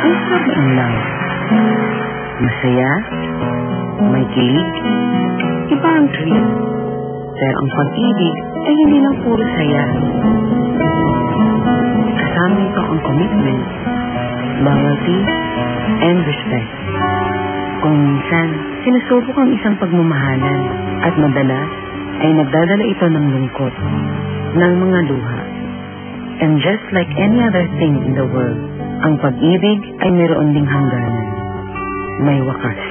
Puso in love. Masaya, may kilig, iba ang thrill. Pero ang pag-ibig ay hindi lang puro saya. Kasama ito ang commitment, loyalty, and respect. Kung minsan, sinusubok ang isang pagmamahalan at madalas ay nagdadala ito ng lungkot, ng mga luha. And just like any other thing in the world, ang pag-ibig ay mayroon ding hangganan. May wakas.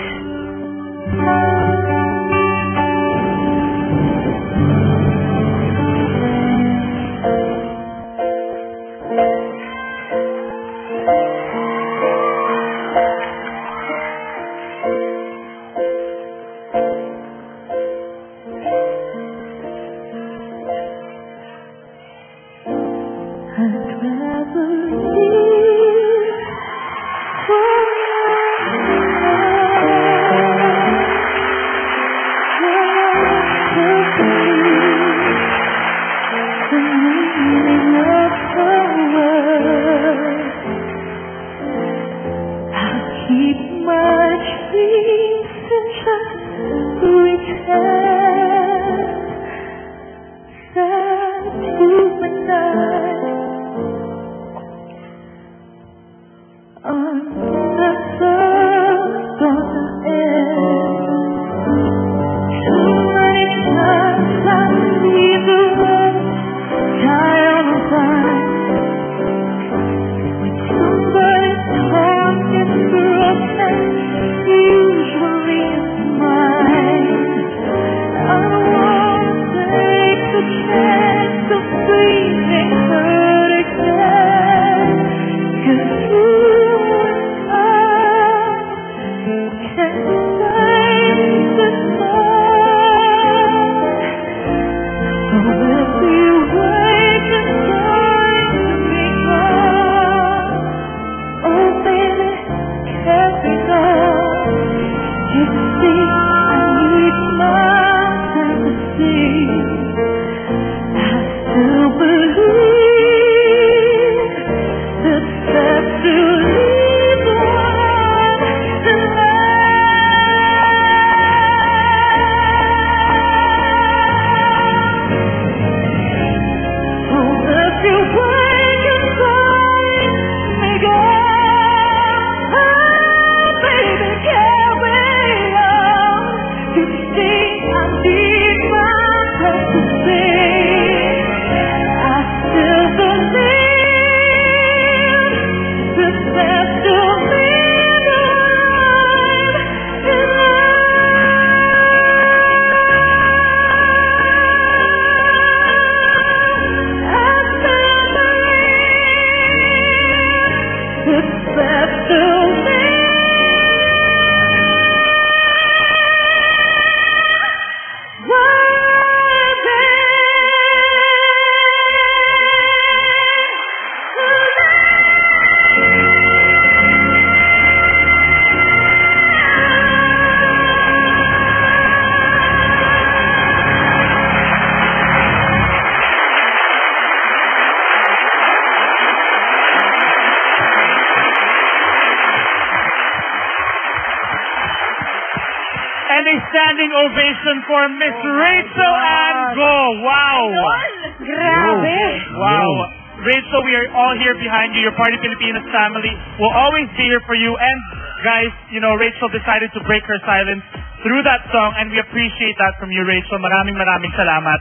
I'd rather live I'll keep my dreams and just pretend that you and I are never gonna end. Too many times I see the world die on a vine. When somebody's talking through a fence, usually it's mine. I don't wanna take the chance of being hurt again, 'cause you And a standing ovation for Miss Rachel Ango. Wow. Grabe. Wow. Rachel, we are all here behind you. Your Party Pilipinas family will always be here for you. And guys, you know, Rachel decided to break her silence through that song, and we appreciate that from you, Rachel. Maraming salamat.